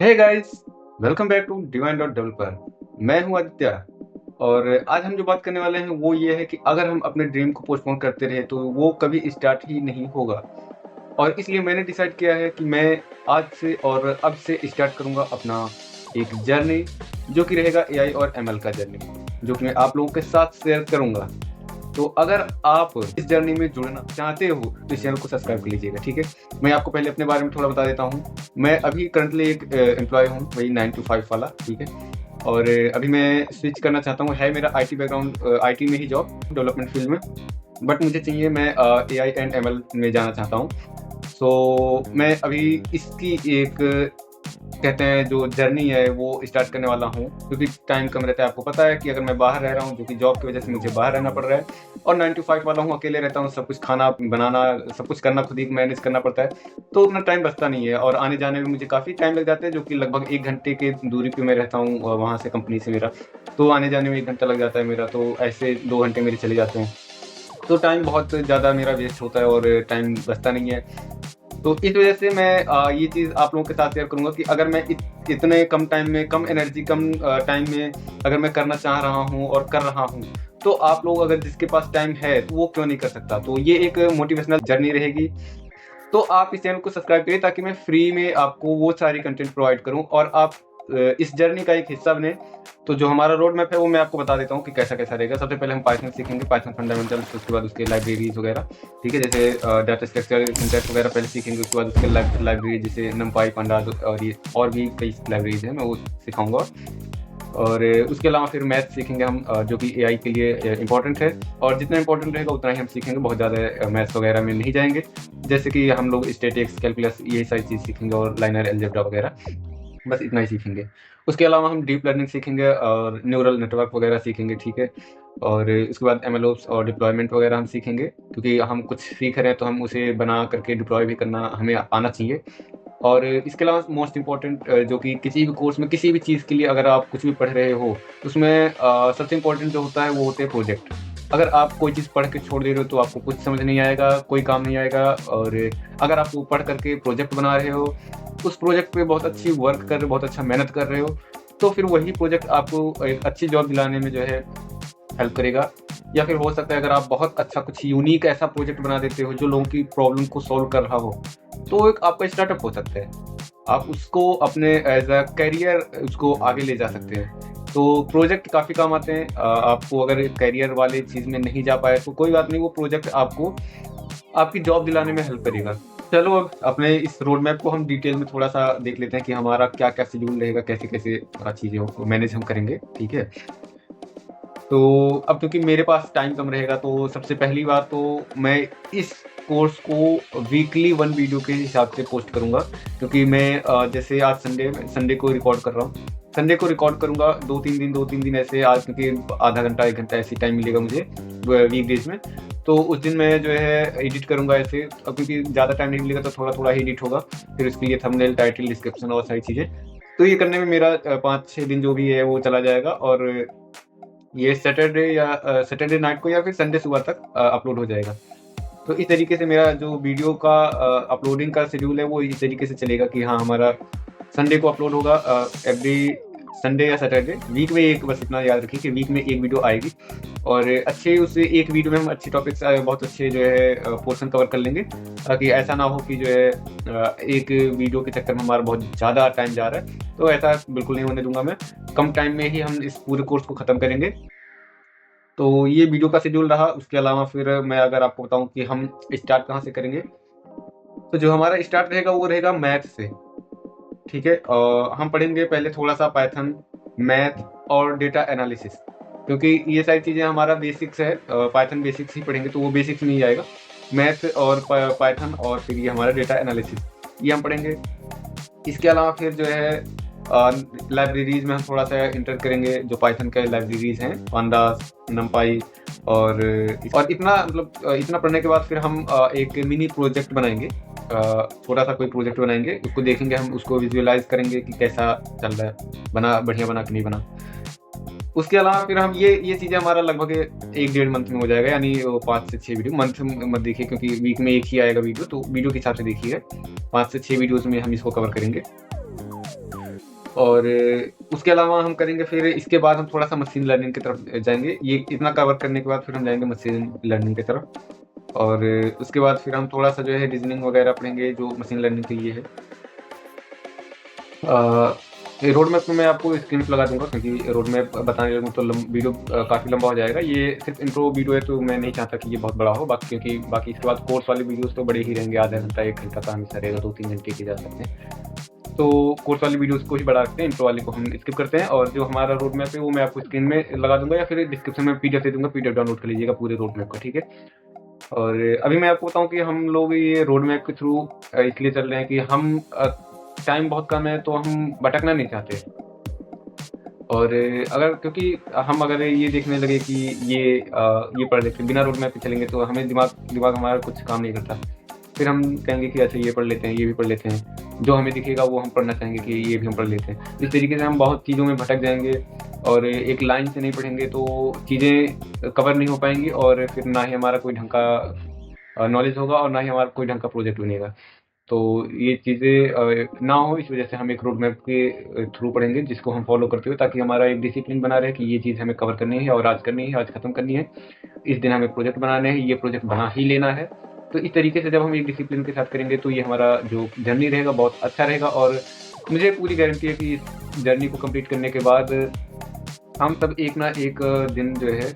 Hey guys, welcome back to divine dot developer. मैं हूं आदित्य। और आज हम जो बात करने वाले हैं वो ये है कि अगर हम अपने ड्रीम को पोस्टपोन करते रहे तो वो कभी स्टार्ट ही नहीं होगा। और इसलिए मैंने डिसाइड किया है कि मैं आज से और अब से स्टार्ट करूंगा अपना एक जर्नी, जो कि रहेगा एआई और एमएल का जर्नी, जो कि मैं आप लोगों के साथ शेयर करूंगा। तो अगर आप इस जर्नी में जुड़ना चाहते हो तो इस चैनल को सब्सक्राइब कर लीजिएगा, ठीक है। मैं आपको पहले अपने बारे में थोड़ा बता देता हूँ। मैं अभी करंटली एक एम्प्लॉय हूँ, वही 9 to 5 वाला, ठीक है। और अभी मैं स्विच करना चाहता हूँ, है मेरा आईटी बैकग्राउंड, आईटी में ही जॉब, डेवलपमेंट फील्ड में। बट मुझे चाहिए, मैं एआई एंड एमएल में जाना चाहता हूँ। सो मैं अभी इसकी एक कहते हैं जो जर्नी है वो स्टार्ट करने वाला हूँ, क्योंकि टाइम कम रहता है। आपको पता है कि अगर मैं बाहर रह रहा हूँ, जो कि जॉब की वजह से मुझे बाहर रहना पड़ रहा है, और 9 to 5 वाला हूँ, अकेले रहता हूँ, सब कुछ खाना बनाना, सब कुछ करना खुद ही मैनेज करना पड़ता है, तो उतना टाइम बचता नहीं है। और आने जाने में मुझे काफ़ी टाइम लग जाता है, जो कि लगभग 1 घंटे की दूरी पे मैं रहता हूँ वहाँ से, कंपनी से मेरा। तो आने जाने में 1 घंटा लग जाता है मेरा, तो ऐसे 2 घंटे मेरे चले जाते हैं। तो टाइम बहुत ज़्यादा मेरा वेस्ट होता है और टाइम बचता नहीं है। तो इस वजह से मैं ये चीज़ आप लोगों के साथ शेयर करूँगा कि अगर मैं इतने कम टाइम में, कम एनर्जी, कम टाइम में अगर मैं करना चाह रहा हूँ और कर रहा हूँ, तो आप लोग अगर जिसके पास टाइम है तो वो क्यों नहीं कर सकता। तो ये एक मोटिवेशनल जर्नी रहेगी। तो आप इस चैनल को सब्सक्राइब करिए ताकि मैं फ्री में आपको वो सारी कंटेंट प्रोवाइड करूँ और आप इस जर्नी का एक हिस्सा बने। तो जो हमारा रोड मैप है वो मैं आपको बता देता हूँ कि कैसा कैसा रहेगा। सबसे पहले हम पाइथन सीखेंगे, पाइथन फंडामेंटल्स, उसके बाद उसके लाइब्रेरीज वगैरह, ठीक है, जैसे डाटा स्ट्रक्चर, सिंटैक्स वगैरह पहले सीखेंगे। उसके बाद उसके लाइब्रेरी जैसे नमपाई, पंडास और ये और भी कई लाइब्रेरीज हैं, मैं वो सिखाऊंगा। और उसके अलावा फिर मैथ सीखेंगे हम, जो कि एआई के लिए इम्पोर्टेंट है। और जितना इम्पोर्टेंट रहेगा उतना ही हम सीखेंगे, बहुत ज़्यादा मैथ्स वगैरह में नहीं जाएंगे। जैसे कि हम लोग स्टैटिक्स, कैलकुलस, यही सारी चीज़ सीखेंगे, और लाइनर अलजेब्रा वगैरह, बस इतना ही सीखेंगे। उसके अलावा हम डीप लर्निंग सीखेंगे और न्यूरल नेटवर्क वगैरह सीखेंगे, ठीक है। और उसके बाद एमएलओप्स और डिप्लॉयमेंट वगैरह हम सीखेंगे, क्योंकि हम कुछ सीख रहे हैं तो हम उसे बना करके डिप्लॉय भी करना हमें आना चाहिए। और इसके अलावा मोस्ट इम्पॉर्टेंट, जो कि किसी भी कोर्स में, किसी भी चीज़ के लिए अगर आप कुछ भी पढ़ रहे हो, उसमें सबसे इम्पोर्टेंट जो होता है वो होते हैं प्रोजेक्ट। अगर आप कोई चीज़ पढ़ के छोड़ दे रहे हो तो आपको कुछ समझ नहीं आएगा, कोई काम नहीं आएगा। और अगर आप वो पढ़ करके प्रोजेक्ट बना रहे हो, उस प्रोजेक्ट पे बहुत अच्छी वर्क कर रहे हो, बहुत अच्छा मेहनत कर रहे हो, तो फिर वही प्रोजेक्ट आपको एक अच्छी जॉब दिलाने में जो है हेल्प करेगा। या फिर हो सकता है अगर आप बहुत अच्छा कुछ यूनिक ऐसा प्रोजेक्ट बना देते हो जो लोगों की प्रॉब्लम को सॉल्व कर रहा हो, तो एक आपका स्टार्टअप हो सकता है। आप उसको अपने एज अ करियर उसको आगे ले जा सकते हैं। तो प्रोजेक्ट काफ़ी काम आते हैं। आपको अगर करियर वाले चीज़ में नहीं जा पाए तो कोई बात नहीं, वो प्रोजेक्ट आपको आपकी जॉब दिलाने में हेल्प करेगा। चलो अब अपने इस रोड मैप को हम डिटेल में थोड़ा सा देख लेते हैं कि हमारा क्या क्या शेड्यूल रहेगा, कैसे कैसे चीज़ें को मैनेज हम करेंगे, ठीक है। तो अब क्योंकि मेरे पास टाइम कम रहेगा, तो सबसे पहली बात तो मैं इस कोर्स को वीकली 1 वीडियो के हिसाब से पोस्ट करूँगा, क्योंकि मैं जैसे आज संडे को रिकॉर्ड कर रहा हूँ। संडे को रिकॉर्ड करूँगा, 2-3 दिन ऐसे, आज क्योंकि आधा घंटा 1 घंटा ऐसे टाइम मिलेगा मुझे वीकडेज में। तो उस दिन मैं जो है एडिट करूँगा ऐसे। अब क्योंकि ज़्यादा टाइम नहीं मिलेगा तो थोड़ा-थोड़ा ही एडिट होगा। फिर उसके लिए थंबनेल, टाइटल, डिस्क्रिप्शन और सारी चीज़ें। तो ये करने में मेरा 5-6 दिन जो भी है वो चला जाएगा। और ये सैटरडे नाइट को या फिर संडे सुबह तक अपलोड हो जाएगा। तो इस तरीके से मेरा जो वीडियो का अपलोडिंग का शेड्यूल है वो इस तरीके से चलेगा कि हाँ, हमारा संडे को अपलोड होगा, एवरी संडे या सैटरडे, वीक में एक, बस इतना याद रखिए कि वीक में एक वीडियो आएगी। और अच्छे उस एक वीडियो में हम अच्छे टॉपिक्स, बहुत अच्छे जो है पोर्शन कवर कर लेंगे, ताकि ऐसा ना हो कि जो है एक वीडियो के चक्कर में हमारा बहुत ज़्यादा टाइम जा रहा है। तो ऐसा बिल्कुल नहीं होने दूंगा मैं। कम टाइम में ही हम इस पूरे कोर्स को ख़त्म करेंगे। तो ये वीडियो का शेड्यूल रहा। उसके अलावा फिर मैं अगर आपको बताऊं कि हम स्टार्ट कहाँ से करेंगे, तो जो हमारा स्टार्ट रहेगा वो रहेगा मैथ से, ठीक है। हम पढ़ेंगे पहले थोड़ा सा पाइथन, मैथ और डेटा एनालिसिस, क्योंकि ये सारी चीज़ें हमारा बेसिक्स है। पाइथन बेसिक्स ही पढ़ेंगे तो वो बेसिक्स में ही आएगा। मैथ और पाइथन, और फिर ये हमारा डेटा एनालिसिस, ये हम पढ़ेंगे। इसके अलावा फिर जो है लाइब्रेरीज में हम थोड़ा सा इंटर करेंगे। जो पाइथन के लाइब्रेरीज हैं, पांडास, नमपाई, और इतना मतलब इतना पढ़ने के बाद फिर हम एक मिनी प्रोजेक्ट बनाएंगे। छोटा सा कोई प्रोजेक्ट बनाएंगे, उसको देखेंगे, हम उसको विजुअलाइज करेंगे कि कैसा चल रहा है, बना बढ़िया बना कि नहीं बना। उसके अलावा फिर हम ये चीज़ें हमारा लगभग 1-1.5 मंथ में हो जाएगा, यानी 5 से 6 वीडियो। मंथ मत देखिए, क्योंकि वीक में एक ही आएगा वीडियो, तो वीडियो के हिसाब से देखिए, 5 से 6 वीडियोज़ में हम इसको कवर करेंगे। और उसके अलावा हम करेंगे, फिर इसके बाद हम थोड़ा-सा मशीन लर्निंग की तरफ जाएँगे। ये इतना कवर करने के बाद फिर हम जाएँगे मशीन लर्निंग की तरफ, और उसके बाद फिर हम थोड़ा-सा जो है रीज़निंग वगैरह पढ़ेंगे जो मशीन लर्निंग के लिए है। ये रोड मैप में मैं आपको स्क्रीन पे लगा दूँगा, क्योंकि रोड मैप बताने लगूँ तो वीडियो काफ़ी लंबा हो जाएगा। ये सिर्फ़ इंट्रो वीडियो है, तो मैं नहीं चाहता कि ये बहुत बड़ा हो, क्योंकि बाकी इसके बाद कोर्स वाले वीडियोज़ तो बड़े ही रहेंगे, आधा घंटा 1 घंटा का हमेशा रहेगा, 2-3 घंटे के जा सकते हैं। तो कोर्स वाली वीडियोज़ को ही बढ़ा रखते हैं, इंट्रो वाले को हम स्किप करते हैं, और जो हमारा रोड मैप है वो मैं आपको स्क्रीन में लगा दूँगा, या फिर डिस्क्रिप्शन में पीडीएफ दे दूँगा, पीडीएफ डाउनलोड कर लीजिएगा पूरे रोड मैप का, ठीक है? और अभी मैं आपको बताऊँ कि हम लोग ये रोड मैप के थ्रू इसलिए चल रहे हैं कि हम टाइम बहुत कम है, तो हम भटकना नहीं चाहते। और अगर क्योंकि हम अगर ये देखने लगे कि ये पढ़ लेते हैं, बिना रोड मैप पे चलेंगे, तो हमें दिमाग हमारा कुछ काम नहीं करता। फिर हम कहेंगे कि अच्छा ये पढ़ लेते हैं, ये भी पढ़ लेते हैं। जो हमें दिखेगा वो हम पढ़ना चाहेंगे कि ये भी हम पढ़ लेते हैं। इस तरीके से हम बहुत चीज़ों में भटक जाएँगे, और एक लाइन से नहीं पढ़ेंगे तो चीज़ें कवर नहीं हो पाएँगी, और फिर ना ही हमारा कोई ढंग का नॉलेज होगा, और ना ही हमारा कोई ढंग का प्रोजेक्ट बनेगा। तो ये चीज़ें ना हो, इस वजह से हम एक रोड मैप के थ्रू पढ़ेंगे, जिसको हम फॉलो करते हुए, ताकि हमारा एक डिसिप्लिन बना रहे कि ये चीज़ हमें कवर करनी है, और आज करनी है, आज खत्म करनी है। इस दिन हमें प्रोजेक्ट बनाने हैं, ये प्रोजेक्ट बना ही लेना है। तो इस तरीके से जब हम एक डिसिप्लिन के साथ करेंगे, तो ये हमारा जो जर्नी रहेगा बहुत अच्छा रहेगा, और मुझे पूरी गारंटी है कि इस जर्नी को कंप्लीट करने के बाद हम सब एक ना एक दिन जो है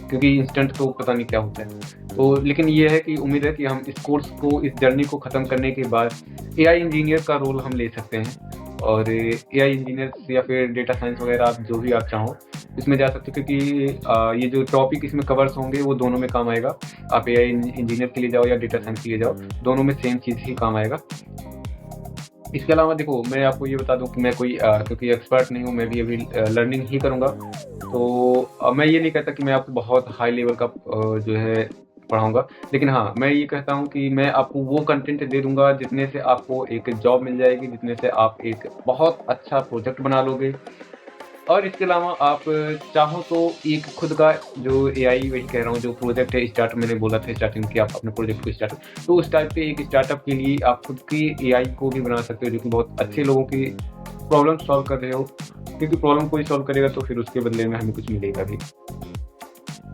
क्योंकि इंस्टेंट तो पता नहीं क्या होता है। तो लेकिन ये है कि उम्मीद है कि हम इस कोर्स को, इस जर्नी को ख़त्म करने के बाद एआई इंजीनियर का रोल हम ले सकते हैं, और एआई इंजीनियर या फिर डेटा साइंस वगैरह आप जो भी आप चाहो, इसमें जा सकते हो, क्योंकि ये जो टॉपिक इसमें कवर्स होंगे वो दोनों में काम आएगा। आप एआई इंजीनियर के लिए जाओ या डेटा साइंस के लिए जाओ, दोनों में सेम चीज़ ही काम आएगा। इसके अलावा देखो, मैं आपको ये बता दूँ कि मैं कोई क्योंकि एक्सपर्ट नहीं हूँ, मैं भी अभी लर्निंग ही करूँगा। तो मैं ये नहीं कहता कि मैं आपको बहुत हाई लेवल का जो है पढ़ाऊँगा। लेकिन हाँ, मैं ये कहता हूँ कि मैं आपको वो कंटेंट दे दूँगा जितने से आपको एक जॉब मिल जाएगी, जितने से आप एक बहुत अच्छा प्रोजेक्ट बना लोगे। और इसके अलावा आप चाहो तो एक खुद का जो एआई, वही कह रहा हूँ, जो प्रोजेक्ट है, स्टार्ट मैंने बोला था स्टार्टिंग कि आप अपने प्रोजेक्ट को स्टार्ट, तो उस टाइप के एक स्टार्टअप के लिए आप खुद की एआई को भी बना सकते हो, जो कि बहुत अच्छे लोगों की प्रॉब्लम सॉल्व कर रहे हो, क्योंकि प्रॉब्लम कोई सॉल्व करेगा तो फिर उसके बदले में हमें कुछ मिलेगा भी।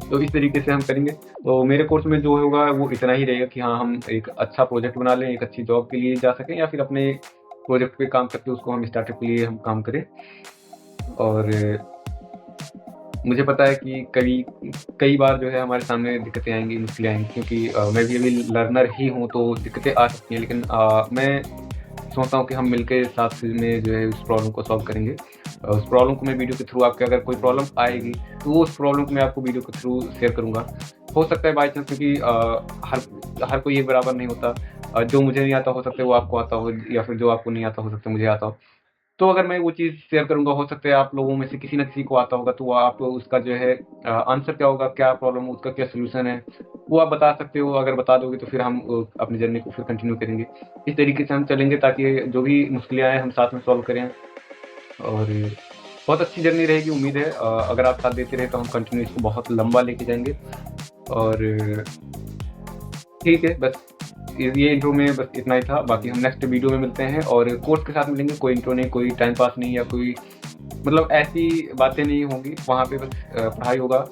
तो इस तरीके से हम करेंगे। तो मेरे कोर्स में जो होगा वो इतना ही रहेगा कि हाँ, हम एक अच्छा प्रोजेक्ट बना लें, एक अच्छी जॉब के लिए जा सकें, या फिर अपने प्रोजेक्ट पे काम करके उसको हम स्टार्टअप के लिए हम काम करें। और मुझे पता है कि कई बार जो है हमारे सामने दिक्कतें आएँगी, मुश्किलें आएँगी, क्योंकि मैं भी अभी लर्नर ही हूँ, तो दिक्कतें आ सकती हैं। लेकिन मैं सोचता हूँ कि हम मिलके साथ में जो है उस प्रॉब्लम को सॉल्व करेंगे। उस प्रॉब्लम को मैं वीडियो के थ्रू, आपके अगर कोई प्रॉब्लम आएगी, तो वो उस प्रॉब्लम को मैं आपको वीडियो के थ्रू शेयर करूँगा। हो सकता है बाय चांस, क्योंकि हर कोई एक बराबर नहीं होता। जो मुझे नहीं आता हो सकता है वो आपको आता हो, या फिर जो आपको नहीं आता हो सकता है मुझे आता हो। तो अगर मैं वो चीज़ शेयर करूँगा, हो सकता है आप लोगों में से किसी न किसी को आता होगा, तो आप उसका जो है आंसर क्या होगा, क्या प्रॉब्लम, उसका क्या सॉल्यूशन है, वो आप बता सकते हो। अगर बता दोगे तो फिर हम अपनी जर्नी को फिर कंटिन्यू करेंगे। इस तरीके से हम चलेंगे, ताकि जो भी मुश्किलें आएँ हम साथ में सॉल्व करें, और बहुत अच्छी जर्नी रहेगी, उम्मीद है। अगर आप साथ देते रहे तो हम कंटिन्यू इसको बहुत लंबा लेके जाएँगे। और ठीक है, बस ये इंट्रो में बस इतना ही था। बाकी हम नेक्स्ट वीडियो में मिलते हैं, और कोर्स के साथ मिलेंगे। कोई इंट्रो नहीं, कोई टाइम पास नहीं, या कोई मतलब ऐसी बातें नहीं होंगी वहाँ पे, बस पढ़ाई होगा,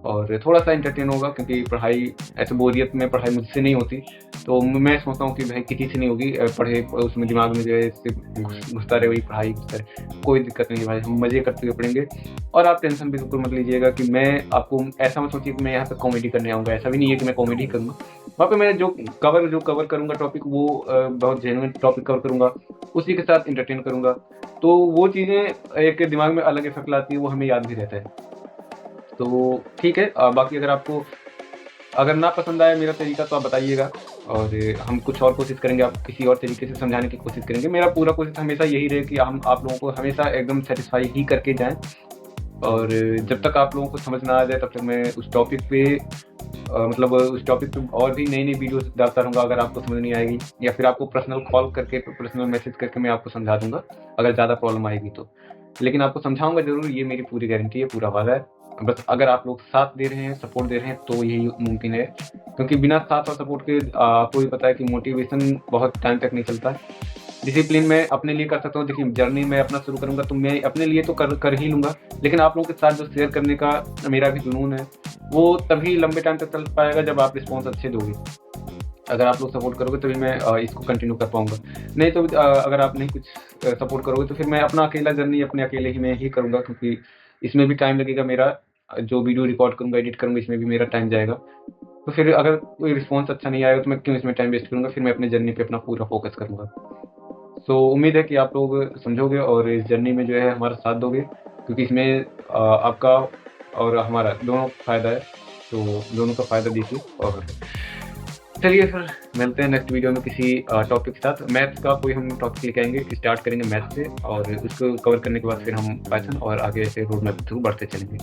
और थोड़ा-सा एंटरटेन होगा, क्योंकि पढ़ाई ऐसे बोरियत में पढ़ाई मुझसे नहीं होती। तो मैं सोचता हूँ कि भाई किसी से नहीं होगी, पढ़े उसमें दिमाग में जो है सिर्फ़ घुसता रहे वही पढ़ाई, घुसता रहे। कोई दिक्कत नहीं है भाई, हम मज़े करते हुए पढ़ेंगे। और आप टेंशन भी बिल्कुल मत लीजिएगा कि मैं आपको, ऐसा मत सोचिए कि मैं यहाँ पे कॉमेडी करने आऊँगा, ऐसा भी नहीं है कि मैं कॉमेडी करूँगा। वहाँ पे मैं जो कवर करूँगा टॉपिक, वो बहुत जेन्युइन टॉपिक कवर करूँगा, उसी के साथ एंटरटेन करूँगा। तो वो चीज़ें एक दिमाग में अलग इफ़ेक्ट लाती है, वो हमें याद भी रहता है। तो ठीक है, बाकी अगर ना पसंद आया मेरा तरीका तो आप बताइएगा, और हम कुछ और कोशिश करेंगे, आप किसी और तरीके से समझाने की कोशिश करेंगे। मेरा पूरा कोशिश हमेशा यही रहे कि हम आप लोगों को हमेशा एकदम सैटिस्फाई ही करके जाएँ, और जब तक आप लोगों को समझ ना आ जाए तब तक मैं उस टॉपिक पे मतलब उस टॉपिक पे और भी नई-नई वीडियोज़ डालता रहूँगा, अगर आपको समझ नहीं आएगी, या फिर आपको पर्सनल कॉल करके, पर्सनल मैसेज करके मैं आपको समझा दूँगा, अगर ज़्यादा प्रॉब्लम आएगी तो। लेकिन आपको समझाऊँगा ज़रूर, ये मेरी पूरी गारंटी है, पूरा वादा है। बस अगर आप लोग साथ दे रहे हैं, सपोर्ट दे रहे हैं, तो यही मुमकिन है। क्योंकि बिना साथ और सपोर्ट के आपको भी पता है कि मोटिवेशन बहुत टाइम तक नहीं चलता है। डिसिप्लिन मैं अपने लिए कर सकता हूँ। देखिए जर्नी मैं अपना शुरू करूँगा तो मैं अपने लिए तो कर ही लूँगा, लेकिन आप लोगों के साथ जो शेयर करने का मेरा भी जुनून है, वो तभी लंबे टाइम तक चल पाएगा जब आप रिस्पॉन्स अच्छे दोगे। अगर आप लोग सपोर्ट करोगे तभी मैं इसको कंटिन्यू कर पाऊँगा। नहीं तो अगर आप नहीं कुछ सपोर्ट करोगे तो फिर मैं अपना अकेला जर्नी अपने अकेले ही मैं ही करूँगा, क्योंकि इसमें भी टाइम लगेगा मेरा। जो वीडियो रिकॉर्ड करूँगा, एडिट करूँगा, इसमें भी मेरा टाइम जाएगा। तो फिर अगर कोई रिस्पॉन्स अच्छा नहीं आएगा तो मैं क्यों इसमें टाइम वेस्ट करूँगा, फिर मैं अपनी जर्नी पे अपना पूरा फ़ोकस करूँगा। सो उम्मीद है कि आप लोग समझोगे और इस जर्नी में जो है हमारा साथ दोगे, क्योंकि इसमें आपका और हमारा दोनों का फ़ायदा है, तो दोनों का फ़ायदा देखिए। और चलिए फिर मिलते हैं नेक्स्ट वीडियो में किसी टॉपिक के साथ। मैथ्स का कोई हम टॉपिक लेके आएँगे, स्टार्ट करेंगे मैथ्स से और उसको कवर करने के बाद फिर हम पाइथन और आगे ऐसे रोड मैप के थ्रू बढ़ते चलेंगे।